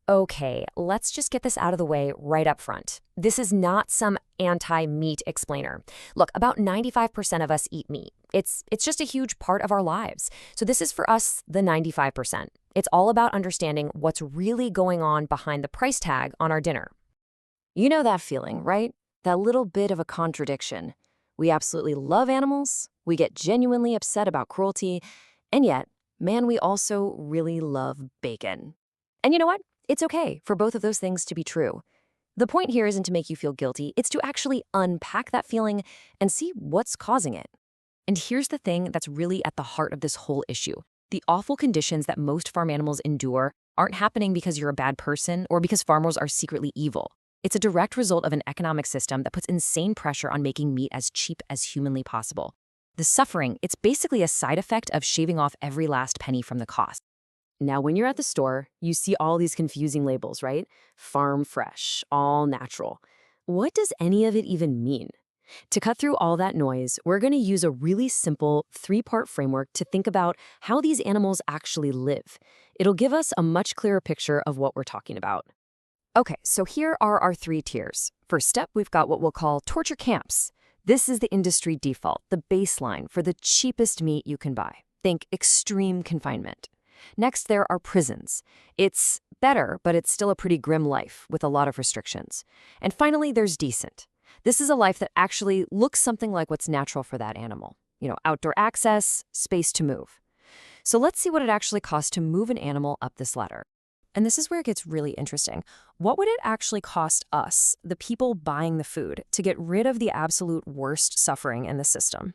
Okay, let's just get this out of the way right up front. This is not some anti-meat explainer. Look, about 95% of us eat meat. It's just a huge part of our lives. So this is for us, the 95%. It's all about understanding what's really going on behind the price tag on our dinner. You know that feeling, right? That little bit of a contradiction. We absolutely love animals, we get genuinely upset about cruelty, and yet, man, we also really love bacon. And you know what? It's okay for both of those things to be true. The point here isn't to make you feel guilty, it's to actually unpack that feeling and see what's causing it. And here's the thing that's really at the heart of this whole issue. The awful conditions that most farm animals endure aren't happening because you're a bad person or because farmers are secretly evil. It's a direct result of an economic system that puts insane pressure on making meat as cheap as humanly possible. The suffering, it's basically a side effect of shaving off every last penny from the cost. Now, when you're at the store, you see all these confusing labels, right? Farm fresh, all natural. What does any of it even mean? To cut through all that noise, we're going to use a really simple three-part framework to think about how these animals actually live. It'll give us a much clearer picture of what we're talking about. Okay, so here are our three tiers. First step, we've got what we'll call torture camps. This is the industry default, the baseline for the cheapest meat you can buy. Think extreme confinement. Next, there are prisons. It's better, but it's still a pretty grim life with a lot of restrictions. And finally, there's decent. This is a life that actually looks something like what's natural for that animal. Outdoor access, space to move. So let's see what it actually costs to move an animal up this ladder. And this is where it gets really interesting. What would it actually cost us, the people buying the food, to get rid of the absolute worst suffering in the system?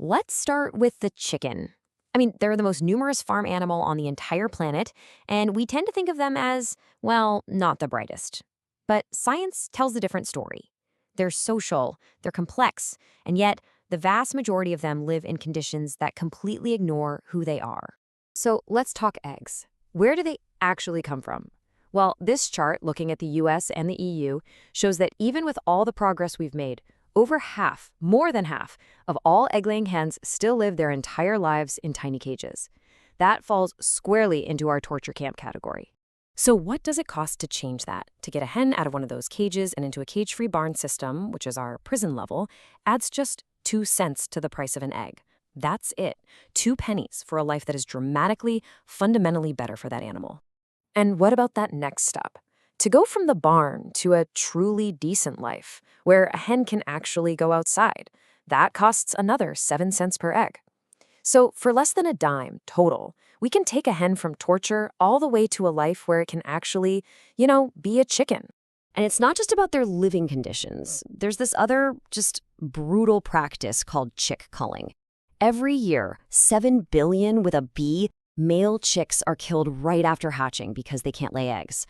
Let's start with the chicken. I mean, they're the most numerous farm animal on the entire planet, and we tend to think of them as, well, not the brightest. But science tells a different story. They're social, they're complex, and yet the vast majority of them live in conditions that completely ignore who they are. So let's talk eggs. Where do they actually come from? Well, this chart, looking at the US and the EU, shows that even with all the progress we've made, over half, more than half, of all egg-laying hens still live their entire lives in tiny cages. That falls squarely into our torture camp category. So what does it cost to change that? To get a hen out of one of those cages and into a cage-free barn system, which is our prison level, adds just 2 cents to the price of an egg. That's it. 2 pennies for a life that is dramatically, fundamentally better for that animal. And what about that next step? To go from the barn to a truly decent life, where a hen can actually go outside. That costs another 7 cents per egg. So for less than a dime total, we can take a hen from torture all the way to a life where it can actually, be a chicken. And it's not just about their living conditions. There's this other, just brutal practice called chick culling. Every year, 7 billion with a B male chicks are killed right after hatching because they can't lay eggs.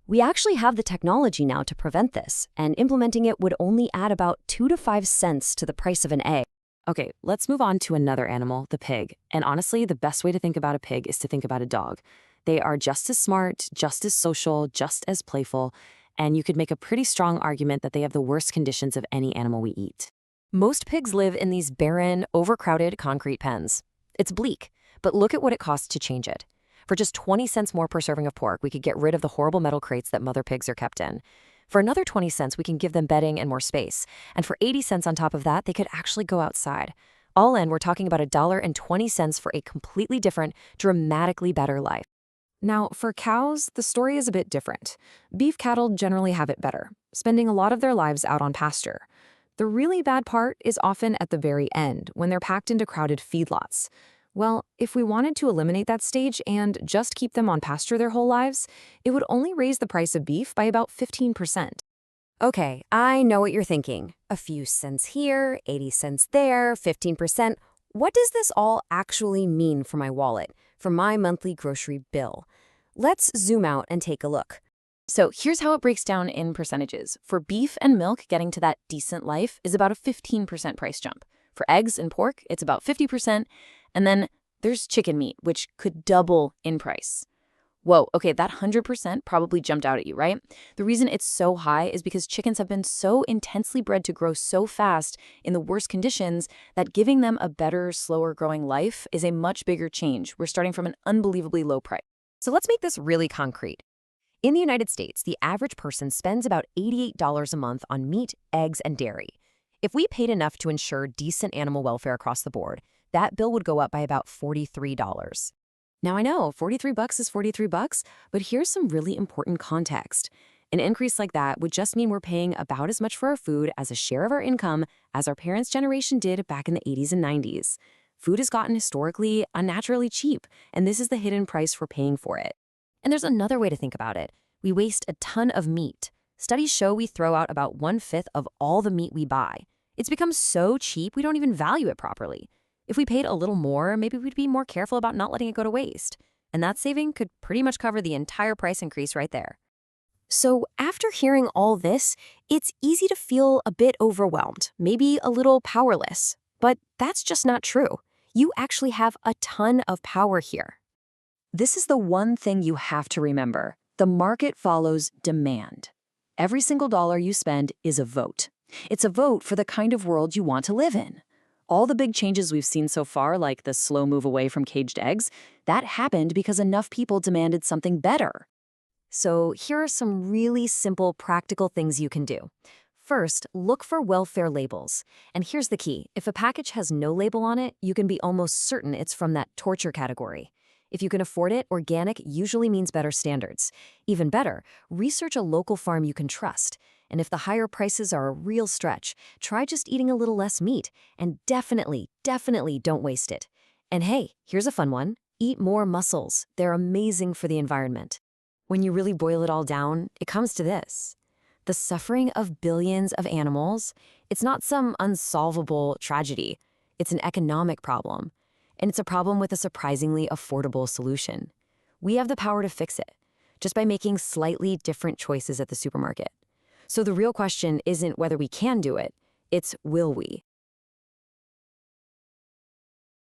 We actually have the technology now to prevent this, and implementing it would only add about 2 to 5 cents to the price of an egg. Okay, let's move on to another animal, the pig. And honestly, the best way to think about a pig is to think about a dog. They are just as smart, just as social, just as playful, and you could make a pretty strong argument that they have the worst conditions of any animal we eat. Most pigs live in these barren, overcrowded concrete pens. It's bleak, but look at what it costs to change it. For just 20 cents more per serving of pork, we could get rid of the horrible metal crates that mother pigs are kept in. For another 20 cents, we can give them bedding and more space. And for 80 cents on top of that, they could actually go outside. All in, we're talking about $1.20 for a completely different, dramatically better life. Now, for cows, the story is a bit different. Beef cattle generally have it better, spending a lot of their lives out on pasture. The really bad part is often at the very end, when they're packed into crowded feedlots. Well, if we wanted to eliminate that stage and just keep them on pasture their whole lives, it would only raise the price of beef by about 15%. Okay, I know what you're thinking. A few cents here, 80 cents there, 15%. What does this all actually mean for my wallet, for my monthly grocery bill? Let's zoom out and take a look. So here's how it breaks down in percentages. For beef and milk, getting to that decent life is about a 15% price jump. For eggs and pork, it's about 50%. And then there's chicken meat, which could double in price. Whoa, okay, that 100% probably jumped out at you, right? The reason it's so high is because chickens have been so intensely bred to grow so fast in the worst conditions that giving them a better, slower growing life is a much bigger change. We're starting from an unbelievably low price. So let's make this really concrete. In the United States, the average person spends about $88 a month on meat, eggs, and dairy. If we paid enough to ensure decent animal welfare across the board, that bill would go up by about $43. Now I know, $43 is $43, but here's some really important context. An increase like that would just mean we're paying about as much for our food as a share of our income as our parents' generation did back in the 80s and 90s. Food has gotten historically unnaturally cheap, and this is the hidden price we're paying for it. And there's another way to think about it. We waste a ton of meat. Studies show we throw out about 1/5 of all the meat we buy. It's become so cheap we don't even value it properly. If we paid a little more, maybe we'd be more careful about not letting it go to waste. And that saving could pretty much cover the entire price increase right there. So after hearing all this, it's easy to feel a bit overwhelmed, maybe a little powerless. But that's just not true. You actually have a ton of power here. This is the one thing you have to remember. The market follows demand. Every single dollar you spend is a vote. It's a vote for the kind of world you want to live in. All the big changes we've seen so far, like the slow move away from caged eggs, that happened because enough people demanded something better. So here are some really simple, practical things you can do. First, look for welfare labels. And here's the key. If a package has no label on it, you can be almost certain it's from that torture category. If you can afford it, organic usually means better standards. Even better, research a local farm you can trust. And if the higher prices are a real stretch, try just eating a little less meat. And definitely don't waste it. And hey, here's a fun one. Eat more mussels. They're amazing for the environment. When you really boil it all down, it comes to this. The suffering of billions of animals, it's not some unsolvable tragedy. It's an economic problem, and it's a problem with a surprisingly affordable solution. We have the power to fix it, just by making slightly different choices at the supermarket. So the real question isn't whether we can do it, it's will we?